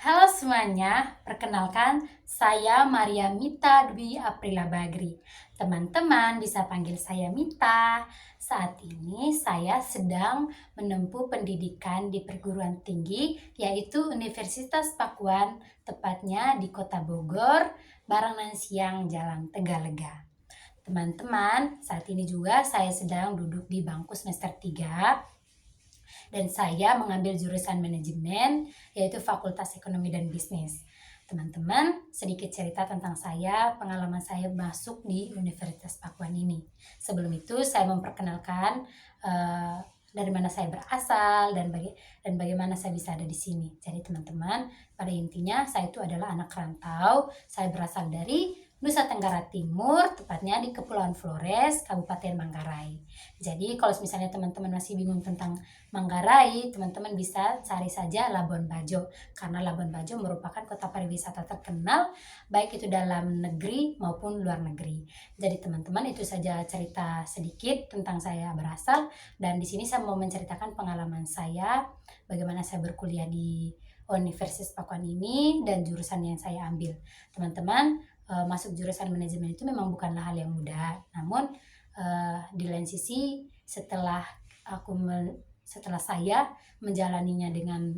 Halo semuanya, perkenalkan saya Maria Mita Dwi Aprila Bagri. Teman-teman bisa panggil saya Mita. Saat ini saya sedang menempuh pendidikan di perguruan tinggi yaitu Universitas Pakuan, tepatnya di Kota Bogor, Baranang Siang, Jalan Tegalega. Teman-teman, saat ini juga saya sedang duduk di bangku semester 3 dan saya mengambil jurusan manajemen yaitu Fakultas Ekonomi dan Bisnis. Teman-teman, sedikit cerita tentang saya, pengalaman saya masuk di Universitas Pakuan ini. Sebelum itu saya memperkenalkan dari mana saya berasal dan bagaimana saya bisa ada di sini. Jadi teman-teman, pada intinya saya itu adalah anak rantau. Saya berasal dari Nusa Tenggara Timur, tepatnya di Kepulauan Flores, Kabupaten Manggarai. Jadi kalau misalnya teman-teman masih bingung tentang Manggarai, teman-teman bisa cari saja Labuan Bajo, karena Labuan Bajo merupakan kota pariwisata terkenal baik itu dalam negeri maupun luar negeri. Jadi teman-teman, itu saja cerita sedikit tentang saya berasal, dan di sini saya mau menceritakan pengalaman saya, bagaimana saya berkuliah di Universitas Pakuan ini dan jurusan yang saya ambil. Teman-teman, masuk jurusan manajemen itu memang bukanlah hal yang mudah, namun di lain sisi setelah saya menjalaninya dengan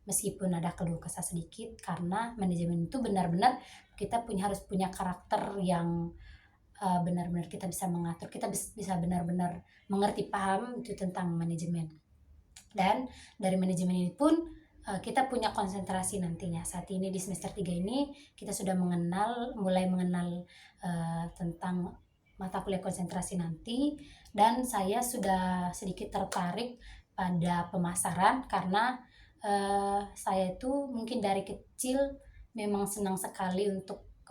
meskipun ada keluh kesah sedikit, karena manajemen itu benar-benar kita harus punya karakter yang benar-benar kita bisa mengatur, kita bisa benar-benar mengerti, paham itu tentang manajemen. Dan dari manajemen ini pun kita punya konsentrasi nantinya. Saat ini di semester 3 ini kita sudah mulai mengenal tentang mata kuliah konsentrasi nanti, dan saya sudah sedikit tertarik pada pemasaran karena saya itu mungkin dari kecil memang senang sekali untuk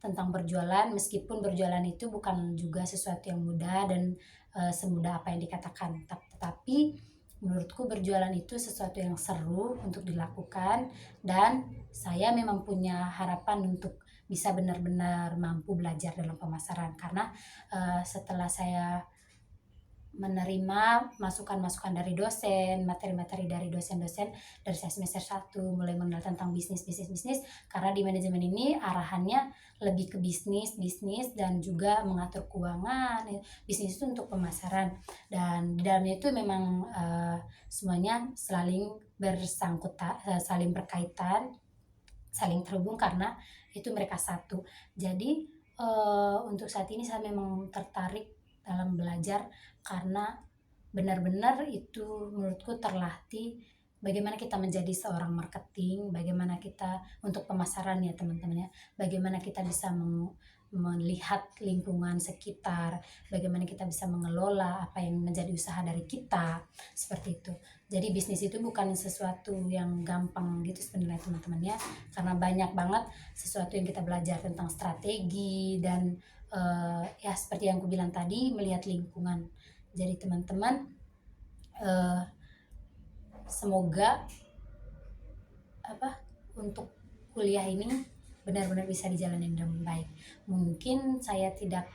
tentang berjualan, meskipun berjualan itu bukan juga sesuatu yang mudah dan semudah apa yang dikatakan, tetapi menurutku berjualan itu sesuatu yang seru untuk dilakukan, dan saya memang punya harapan untuk bisa benar-benar mampu belajar dalam pemasaran, karena setelah saya menerima masukan-masukan dari dosen, materi-materi dari dosen-dosen dari saya semester 1 mulai mengenal tentang bisnis, karena di manajemen ini arahannya lebih ke bisnis dan juga mengatur keuangan. Bisnis itu untuk pemasaran, dan di dalamnya itu memang semuanya saling berkaitan, saling terhubung, karena itu mereka satu. Jadi untuk saat ini saya memang tertarik dalam belajar, karena benar-benar itu menurutku terlatih bagaimana kita menjadi seorang marketing, bagaimana kita untuk pemasaran ya teman-teman ya, bagaimana kita bisa melihat lingkungan sekitar, bagaimana kita bisa mengelola apa yang menjadi usaha dari kita, seperti itu. Jadi bisnis itu bukan sesuatu yang gampang gitu sebenarnya teman-teman ya, karena banyak banget sesuatu yang kita belajar tentang strategi dan ya seperti yang aku bilang tadi, melihat lingkungan. Jadi teman-teman, semoga untuk kuliah ini benar-benar bisa dijalani dengan baik. Mungkin saya tidak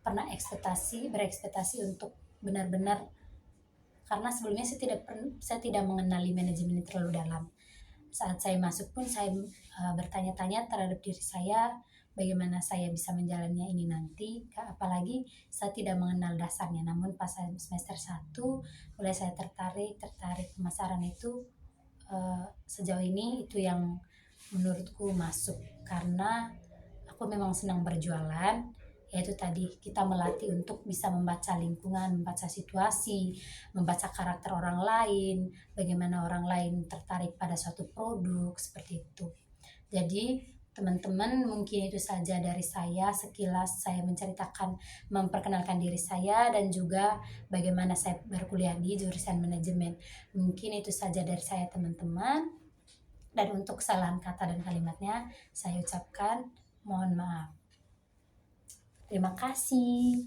pernah berekspektasi untuk benar-benar, karena sebelumnya saya tidak mengenali manajemen ini terlalu dalam. Saat saya masuk pun saya bertanya-tanya terhadap diri saya, bagaimana saya bisa menjalannya ini nanti, apalagi saya tidak mengenal dasarnya. Namun pas saya semester 1 mulai saya tertarik pemasaran itu. Sejauh ini itu yang menurutku masuk, karena aku memang senang berjualan, yaitu tadi kita melatih untuk bisa membaca lingkungan, membaca situasi, membaca karakter orang lain, bagaimana orang lain tertarik pada suatu produk, seperti itu. Jadi teman-teman, mungkin itu saja dari saya, sekilas saya menceritakan, memperkenalkan diri saya dan juga bagaimana saya berkuliah di jurusan manajemen. Mungkin itu saja dari saya teman-teman, dan untuk kesalahan kata dan kalimatnya saya ucapkan mohon maaf. Terima kasih.